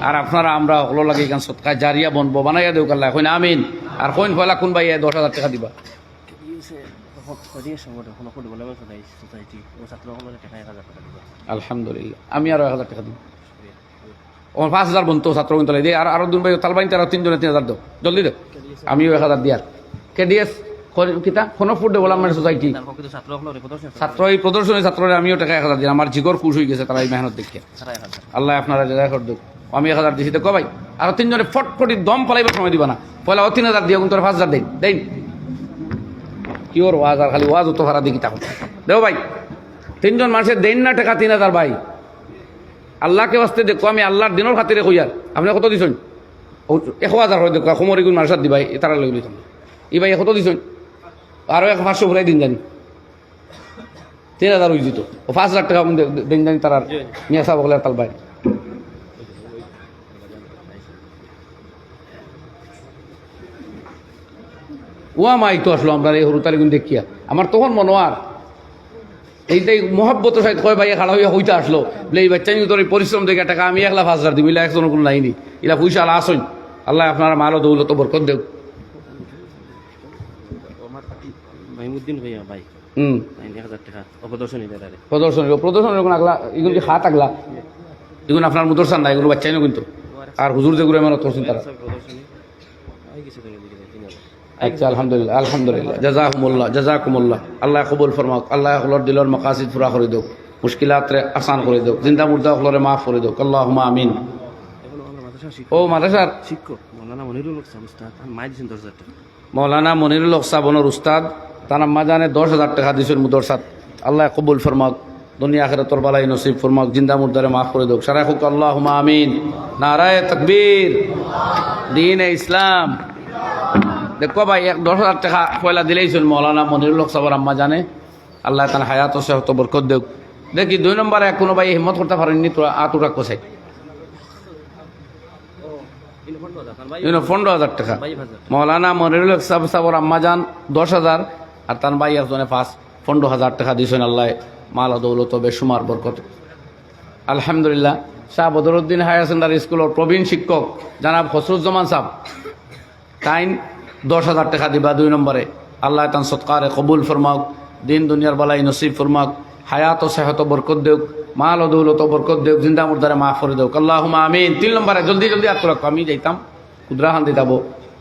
আর আপনারা আমরা হলো লাগে এখান সৎকার জারিয়া বনবো বানাইয়া দেউ কাল্লা কইন আমিন। আর কইন ফয়লা কোন ভাই 10,000 টাকা দিবা, আলহামদুলিল্লাহ আমি আরো 1,000 টাকা দিব, 5,000 বনতো ছাত্র কিন্তু দিয়ে, আর আরো দুই ভাই তালবাইন তারা 3 জনে 3,000 দাও, জলদি দাও, আমিও 1,000 দিয়ার কেডিএস কিতা কোনো ফুড ডেভেলপমেন্ট সোসাইটি ছাত্র এই প্রদর্শনী ছাত্ররা আমিও টাকা 1,000 দিই, আমার জিগর খুশ হয়ে গেছে তারা এই মেহনত দেখে। আল্লাহ আপনারা জায়গা করে দেখ, আমি 1,000 দিছি, দেখো ভাই আরো 3 জনে ফটফটি দম ফলাইবার সময় দিবা না, পয়লা 3,000 দিয়ে কিন্তু 5,000 দেন দেন কি ওর ওয়াজ, আর খালি ওয়াজ তো ভাড়া দিই তখন দেও ভাই। 3 জন মানুষের দেন না টাকা 3,000 ভাই, আল্লাহকে বাস্তে দেখো, আমি আল্লাহর দিনের খাতিরে কইয়ার আপনি কত দিছেন? 1,000 হয় দেখো, সময় গুণ মানুষের দিবাই তারা লইলি এই ভাই কত দিছেন? আরো 500 ঘুরাই দিন জানি, 3,000 হয়ে যেত ও 5,000 টাকা দেন জানি তার মিয়া সাহেব বলে তাল ভাই ওয়া মাই তো আসলো আমরা এই হরুতালি গুণ দেখিয়া আমার তখন মনে আর এইটাই মহব্বত সাহিত্য কয় ভাই খাড়া হইয়া হইতে আসলো বলে এই বাচ্চা তোর এই পরিশ্রম দেখে টাকা আমি 1,5,000 দিব ইলা একজন কোনো লাইনি ইলা পয়সা আলা আসইন আল্লাহ আপনারা মালো দৌলত বরকত দেও মাইমুদ্দিন ভাইয়া ভাই 1,000 টাকা প্রদর্শনী দাঁড়ারে প্রদর্শনী কোন আগলা এগুলো কি হাত আগলা এগুলো আপনার মুদরসান না এগুলো বাচ্চাই না কিন্তু আর হুজুর যেগুলো মেহনত করছেন তারা প্রদর্শনী আই কিছু তো দিকে 3,000 আচ্ছা আলহামদুলিল্লাহ আলহামদুলিল্লাহ জাজাকুমুল্লাহ আল্লাহ কবুল ফরমাওক আল্লাহ হলর দিলর মাকাসিদ পুরা করে দেও মুশকিলাত রে আসান করে দেও জিন্দা মুর্দা হলরে মাফ করে দেও আল্লাহুম্মা আমিন এখন আমরা মাদ্রাসা ও মাদ্রাসার শিক্ষক মৌলানা মনিরুল হক সাহেব উস্তাদ আর মাই দিছেন 10,000 টাকা মৌলানা মনিরুল হক সাবনের উস্তাদ তার আম্মা জানে 10,000 টাকা দিছেন মুদরসাত আল্লাহ কবুল ফরমাওক দুনিয়া আখিরাতের বালাই নসিব ফরমাওক জিন্দা মুর্দারে মাফ করে দেও সারা হোক আল্লাহুম্মা আমিন নারায়ে তাকবীর দ্বীন ইসলাম দেখো ভাই 10,000 টাকা পয়লা দিলেইছেন মৌলানা মনিরুল হক সাহেবের আম্মা জানে আল্লাহ তাআলা হায়াত ও সেহত বরকত দেও দেখি 2 নম্বরে কোনো ভাই হিম্মত করতে পারেননি তো আতুরা কোসাই ইনো 15,000 টাকা মৌলানা মনিরুল হক সাহেবের আম্মা জান 10,000 আর তার ভাই একজনে 15,000 টাকা দিয়েছেন আল্লাহ মাল দৌলত বেশুমার বরকত আলহামদুলিল্লাহ শাহ বদরুদ্দিন হায়ার সেকেন্ডারি স্কুলের প্রবীণ শিক্ষক জানাব খসরুজ্জামান সাহেব তাইন 10,000 টাকা দিবা 2 নম্বরে আল্লাহ তান সৎকারে কবুল ফরমাওক দিন দুনিয়ার বালাই নসিব ফরমাওক হায়াত ও সেহত বরকত দেওক মাল ও দৌলত বরকত দেওক জিন্দা মুর্দারে মাফ করে দেওক আল্লাহুম্মা আমিন 3 নম্বরে জলদি জলদি আত্মরা আমি যাইতাম কুদরাহান দিতাবো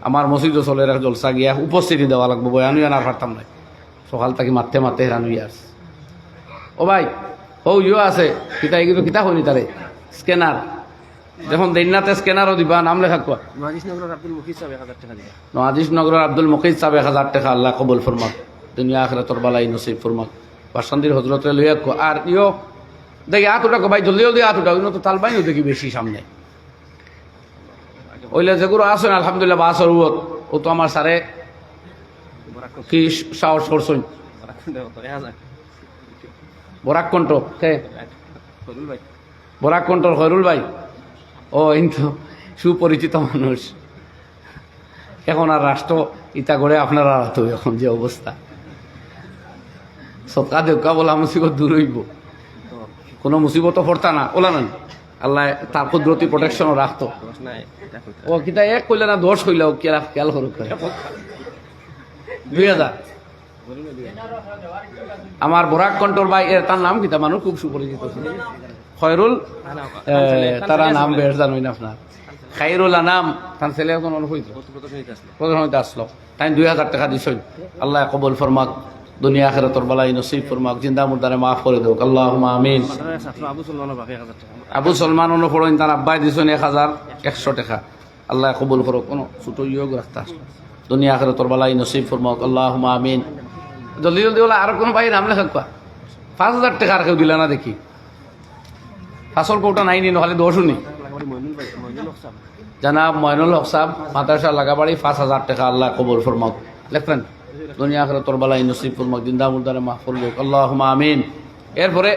আমার মসজিদও চলে জলসা গিয়া উপস্থিতি দেওয়া লাগবো বয়ানু আনার পারতাম না সকাল থেকে মারতে মারতে হেরানু ইয়ার ও ভাই ও ইয়ে আছে কিতা এগুলো কিতা হয়নি তারে স্ক্যানার যখন দিনাতে স্ক্যানারও দিবা নাম লেখা কোয়া নওয়াজিশনগরের আব্দুল মুকিত সাহেব 1,000 টাকা দিবা নওয়াজিশনগরের আব্দুল মুকিত সাহেব 1,000 টাকা আল্লাহ কবুল ফরমাক দুনিয়া আখিরাতের বালাই নসিব ফরমাক বাসন্দির হযরতে লইয়া কো আর ইয়ো দেখি আতুটা কো ভাই জলদি জলদি আতুটা ইনো তো তালবাইও দেখি বেশি সামনে ওইলে যেগুলো আসেন আলহামদুলিল্লাহ বাসর ও তো আমার সারে কি সাহস করছেন বরাক কণ্ঠ কে বরাক কণ্ঠর খয়রুল ভাই ও কিন্তু সুপরিচিত মানুষ এখন আর রাষ্ট্র ইতা করে আপনারা তো এখন যে অবস্থা সৎকা দেবকা বলা মুসিবত দূর হইব কোনো মুসিবতও পড়তা না ওলা না আল্লাহ তার কুদরতি প্রোটেকশনও রাখতো ও কিতা এক কইলে না 10 কইলে খেয়াল করুক 2,000 আমার বরাক কন্ট্রোল ভাই এর তার নাম কিতা মানুষ খুব সুপরিচিত খয়রুল তারা নাম বেশ জানুই না আপনার খাইরুল নাম তার ছেলে এখন প্রদর্শনীতে আসলো তাই 2,000 টাকা দিছই আল্লাহ কবুল ফরমাক দুনিয়া আখিরাতের বালাই নসিব ফরমাক জিন্দা মুর্দারে মাফ করে দেওক আল্লাহুম্মা আমিন আবু সলমান অনুপড়েন তার আব্বাই দিছেন 1,100 টাকা আল্লাহ কবুল করুক কোনো ছোট ইয়োগ রাস্তা আসলো দুনিয়া আখিরাতের বালাই নসিব ফরমাক আল্লাহুম্মা আমিন জলদি জলদি বলে আর কোন ভাই নাম লেখা 5,000 টাকা আর কেউ দিলা না দেখি ফাসল কোটা নাই নি নহলে 10 নি জানাব মইনুল হক সাহেব মাদ্রাসা লাগাবাড়ি 5,000 টাকা আল্লাহ কবুল ফরমাক লেখেন দুনিয়া আখিরাতের বালাই নসিব ফরমাক জিন্দা মুর্দারে মাফ করে দেওক আল্লাহুম্মা আমিন এরপরে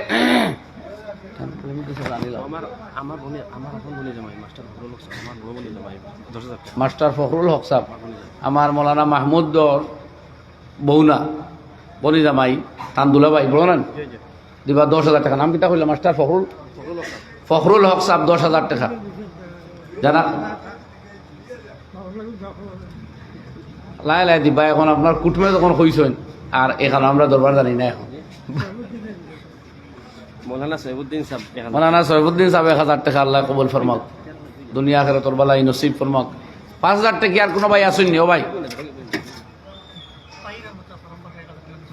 মাস্টার ফখরুল হক সাহেব আমার মৌলানা মাহমুদর বৌনা বনি জামাই তান্দুলা ভাই বলো না দিবা 10,000 টাকা নাম কিতা কইলা মাস্টার ফখরুল হক সাহেব 10,000 টাকা জানা লাই লাই দিবা এখন আপনার কুটুমে যখন কইছেন আর এখানে আমরা দরবার জানি না এখন মৌলানা সৈয়বুদ্দিন সাহেব 1,000 টাকা আল্লাহ কবুল ফরমাক দুনিয়া আখিরাতের বালাই নসিব ফরমাক 5,000 টাকা আর কোনো ভাই আসেননি ও ভাই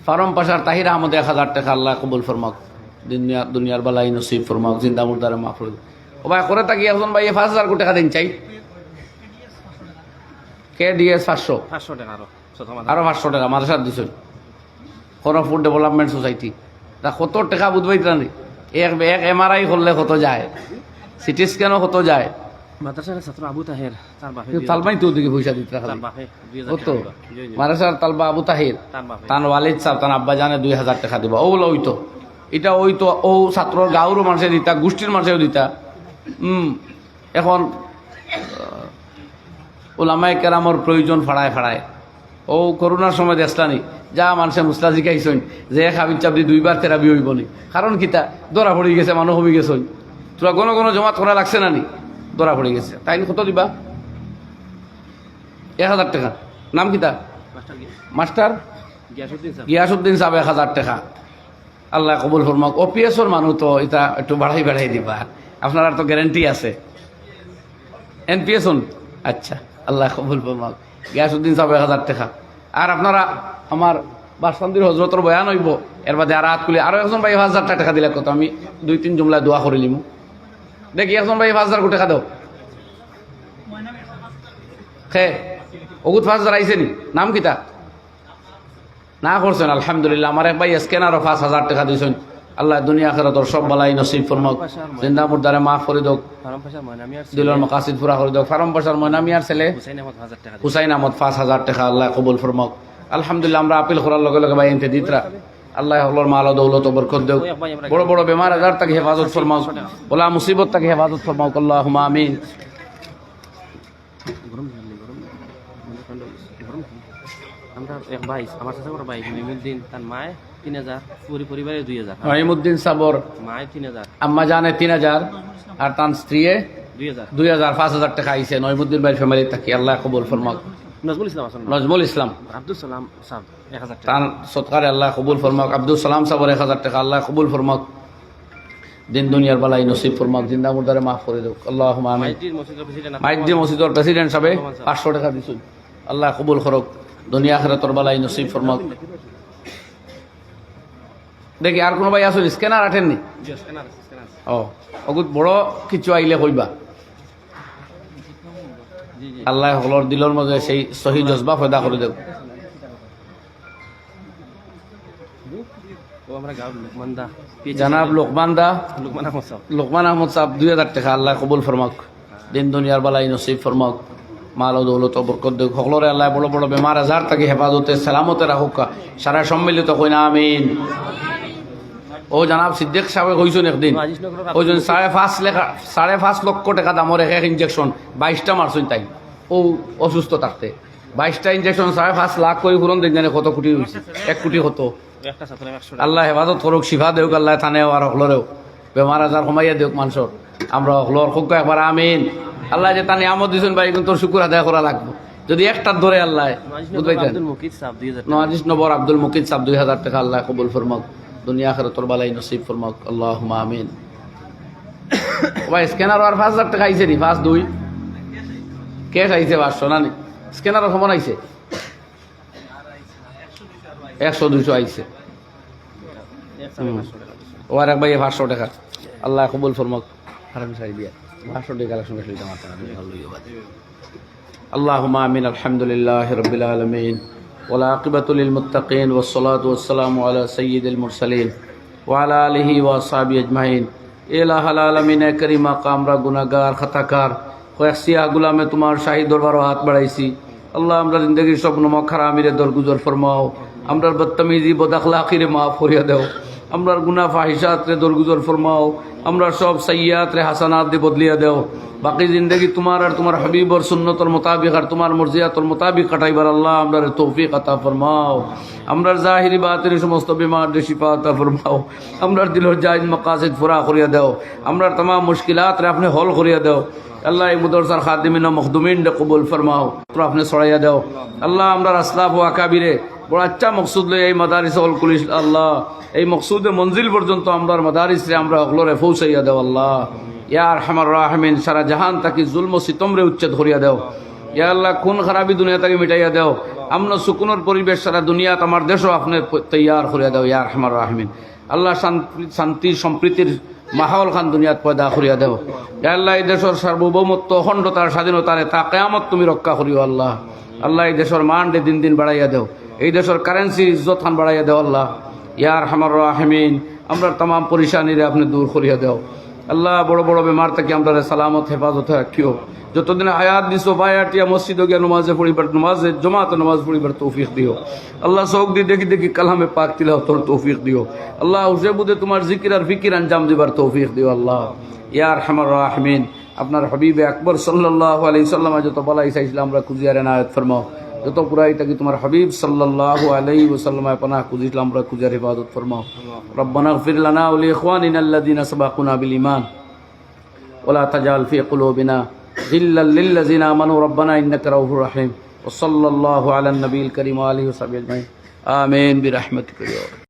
ফারম পাশার তাহির আহমদ 1,000 টাকা আল্লাহ কবুল ফরমাক দুনিয়ার বালাই নসিব ফরমাক জিন্দা মুর্দারে মাফ করে ও ভাই করে থাকি এখন ভাই 5,000 টাকা দিন চাই কে দিয়ে 500 টাকা আরো 500 টাকা মাদ্রাসা দিছেন কোন ফুড ডেভেলপমেন্ট সোসাইটি তা কত টাকা বুঝবাই এক MRI করলে কত যায় সিটি স্ক্যানও কত যায় মাদ্রাসার ছাত্র আবু তাহের তার বাপে তালবাই তো ওদিকে পয়সা দিতে তার খালি বাপে 2000 ও তো টাকা দিবা। জি, জি। মাদ্রাসার তালবা আবু তাহির তার বাপে তান ওয়ালিদ সাহেব তান আব্বা জানে 2000 টাকা দিব ওগুলো ওই তো এটা ওই তো ও ছাত্রর গাঁওরও মানুষে দিতা গোষ্ঠীর মানুষেও দিতা এখন ওলামায়ে কেরামর প্রয়োজন ফাড়ায় ফাড়ায় ও করোনার সময় দেখলানি যা মানুষে মুসলা জিকাইছেন যে খাবির চাবদি 2বার থেরাপি হইব নি কারণ কিতা দরা পড়ে গেছে মানুষ হয়ে গেছে তোরা কোনো কোনো জমাত করা লাগছে না নি দরা পড়ে গেছে তাই কত দিবা 1000 টাকা নাম কিতা master master Giasuddin sir Giasuddin সাহেব 1000 টাকা আল্লাহ কবুল ফরমাক ওপিএসর মানুষ তো এটা একটু বাড়াই দিবা আপনার তো গ্যারান্টি আছে এনপিএস আচ্ছা আল্লাহ কবুল ফরমাক গিয়াসউদ্দিন সাহেব 1000 টাকা আর আপনারা আমার বাসন্তীর হজরতর বয়ান হইব এর বাদে আর হাত খুলে আরো একজন ভাই 1000 টাকা দিলে কত আমি 2-3 জুমলা দোয়া করে নিমু দেখি একজন ভাই 5000 টাকা দাও খে ওগুত 5000 আইছে নি নাম কিতা না করছেন আলহামদুলিল্লাহ আমার এক ভাই স্ক্যানারও 5000 টাকা দিয়েছেন আল্লাহ দুনিয়া আখিরাতের সব বালাই নসিব ফরমাক জিন্দা মুর্দারে মাফ করে দাও ফারাম পাশা ময়নামি আর দিলর মাকাসিদ পুরা করে দাও ফারম পাশার ময়নামিয়ার ছেলে হুসাইন আহমদ 1000 টাকা হুসাইন আহমদ 5000 টাকা আল্লাহ কবুল ফরমাক আলহামদুলিল্লাহ আমরা আপিল করার লগে লগে ভাই এনতে দিতরা আল্লাহ হলর মাল দৌলত বরকত দেও বড় বড় বেমার আজার তাকে হেফাজত ফরমাও বলা মুসিবত তাকে হেফাজত ফরমাও আল্লাহুম্মা আমিন গরম জানলি গরম গরম আমরা এক ভাই আমার সাথে বড় ভাই মিমুদ্দিন তার মায়ে 3000 পুরি পরিবারে 2000 রহিমউদ্দিন সাবর মায়ে 3000 আম্মা জানে 3000 আর তান স্ত্রীয়ে 2000 2000 5000 টাকা আইছে নইমুদ্দিন ভাই ফ্যামিলি তাকে আল্লাহ কবুল ফরমাক নজমুল ইসলাম আসল নজমুল ইসলাম আব্দুল সালাম সাহেব 1000 টাকা তার সৎকারে আল্লাহ কবুল ফরমাক আব্দুল সালাম সাবর 1000 টাকা আল্লাহ কবুল ফরমাক দিন দুনিয়ার বালাই নসিব ফরমাক জিন্দা মুর্দারে মাফ করে দাও আল্লাহুম্মা আমিন মাইজির মসজিদের প্রেসিডেন্ট মাইদ্দি মসজিদের প্রেসিডেন্ট সাহেব 500 টাকা দিছুন আল্লাহ কবুল করক দুনিয়া আখিরাতের বালাই নসিব ফরমাক দেখি আর কোনো ভাই আসুন স্ক্যানার আঠেননি স্ক্যানার ও অগুত বড় কিছু আইলে কইবা জি জি আল্লাহ হলর দিলর মধ্যে সেই সহি জজবা পয়দা করে দেব ও আমরা গাঁও লোকমানদা জানাব লোকমান দা লোকমান আহমদ সাহেব লোকমান আহমদ সাহেব 2000 টাকা আল্লাহ কবুল ফরমাক দিন দুনিয়ার বালাই নসিব ফরমাক মাল ও দৌলত বরকত দেখ সকলরে আল্লাহ বড় বড় বেমার আজার তাকে হেফাজতে সালামতে রাখুক সারা সম্মিলিত কইনা আমিন ও জানাব সিদ্দিক সাহেব কইছেন একদিন ওই জন্য 5.5 লক্ষ টাকা দামের এক ইঞ্জেকশন 22টা মারছেন তাই ও অসুস্থ থাকতে 22টা ইঞ্জেকশন 5.5 লাখ করে পুরন দেখেন কত কোটি হয়েছে 1 কোটি হতো একটা ছাত্র 100 আল্লাহ হেফাজত করুক শিফা দেউক আল্লাহ থানেও আর হলরেও বেমার আজার কমাইয়া দেউক মানুষের আমরা হলর খুব একবার আমিন আল্লাহ যে তানি আমদ দিয়েছেন ভাই কিন্তু তোর শুকুর আদায় করা লাগবে যদি একটার ধরে আল্লাহ বুঝবাইতেন আব্দুল মুকিত সাহেব 2000 নওয়াজিস নবর আব্দুল মুকিদ সাহেব 2000 টাকা আল্লাহ কবুল ফরমাক দুনিয়া আখিরাতের বালাই নসিব ফরমাক আল্লাহুম্মা আমিন ভাই স্ক্যানার আর 5000 টাকা আইছে নি 52 ক্যাশ আইছে 500 না নি স্ক্যানার কেমন আইছে 100-200 আইছে ও আর এক ভাই 500 টাকা আল্লাহ কবুল ফরমাক হারাম সাই দিয়া 500 টাকা কালেকশন করলে আমার টাকা দিয়ে ভালো হইবা আল্লাহুম্মা আমিন আলহামদুলিল্লাহি রাব্বিল আলামিন والعاقبة للمتقين والصلاة والسلام على سيد المرسلين وعلى آله وأصحابه أجمعين إله العالمين كريم কামরা গুনাহগার খাতাকার কয়েকসিয়া গুলামে তোমার শাহী দরবারে হাত বাড়াইছি আল্লাহ আমরা জিন্দগির সব নমক খারামিরে দরগুজর ফরমাও আমরার বদতমিজি বদআখলাকিরে মাফ করিয়া দাও আমরার গুনাহ ফাহিশাত রে দরগুজর ফরমাও আমরার সব সাইয়্যাত রে হাসানাত দিয়ে বদলিয়া দাও বাকি জিন্দগি তোমার আর তোমার হাবিবর সুন্নতর মোতাবিক আর তোমার মর্জিয়াতর মোতাবিক কাটাইবার আল্লাহ আমরার তৌফিক আতা ফরমাও আমরার জাহিরি বাতিনি সমস্ত বিমার রে শিফা আতা ফরমাও আমরার দিলর জায়েজ মাকাসিদ পুরা করিয়া দাও আমরার तमाम মুশকিলাত রে আপনি হল করিয়া দাও আল্লাহ এই মুদরসার খাদিমিন ও মখদুমিন রে কবুল ফরমাও তো আপনি ছড়াইয়া দাও আল্লাহ আমরার আসলাফ ও আকাবিরে বড় আচ্ছা মকসুদ লই এই মাদারিস হল কুলিশ আল্লাহ এই মকসুদে মঞ্জিল পর্যন্ত আমরার মাদারিস রে আমরা হলরে পৌঁছাইয়া দাও আল্লাহ ইয়া আরহামার রাহিমিন সারা জাহান তাকি জুলম ও সিতম রে উচ্ছেদ করিয়া দাও ইয়া আল্লাহ খুন খারাপি দুনিয়া তাকে মিটাইয়া দাও আমন সুকুনের পরিবেশ সারা দুনিয়াত আমার দেশও আপনি তৈয়ার করিয়া দাও ইয়া আরহামার রাহিমিন আল্লাহ শান্তি সম্প্রীতির মাহল খান দুনিয়াত পয়দা করিয়া দেও ইয়া আল্লাহ এই দেশের সার্বভৌমত্ব অখণ্ডতার স্বাধীনতারে তা কিয়ামত তুমি রক্ষা করিও আল্লাহ আল্লাহ এই দেশের মান রে দিন দিন বাড়াইয়া দেও এই দেশের কারেন্সি ইজ্জত খান বাড়াইয়া দেও আল্লাহ ইয়া আরহামার রাহিমিন আমরা तमाम পরেশানি রে আপনি দূর করিয়া দেও আল্লাহ বড় বড় বেমার থেকে আমরা সালামত হেফাজতে রাখিও যতদিন হায়াত দিছো বায়াটিয়া মসজিদ গিয়া নমাজে পড়িবার নমাজে জমাতে নমাজ পড়িবার তৌফিক দিও আল্লাহ চোখ দি দেখি দেখি কালামে পাক তিলাওয়াতের তৌফিক দিও আল্লাহ উসে বুদে তোমার জিকির আর ফিকির আঞ্জাম দিবার তৌফিক দিও আল্লাহ ইয়া আরহামার রাহিমিন আপনার হাবিবে আকবর সাল্লাল্লাহু আলাইহি সাল্লাম যত বালাই চাইছিল আমরা খুঁজিয়ার এনায়েত ফরমাও যত পুরাই থাকি তোমার হাবিব সাল্লাল্লাহু আলাইহি ওয়াসাল্লাম পানা খুঁজিলাম আমরা খুঁজিয়ার ইবাদত ফরমাও রব্বানা ইগফির লানা ওয়া লিইখওয়ানিনা আল্লাযিনা সাবাকুনা বিল ঈমান ওয়া লা তাজআল ফি কুলুবিনা গিল্লাল লিল্লাযিনা আমানু রব্বানা ইন্নাকা রাউফুর রহিম ওয়া সাল্লাল্লাহু আলান নবিয়িল কারীম ওয়া আলিহি ওয়া সাহবিহি আজমাইন আমিন বিরহমাতিকা ইয়া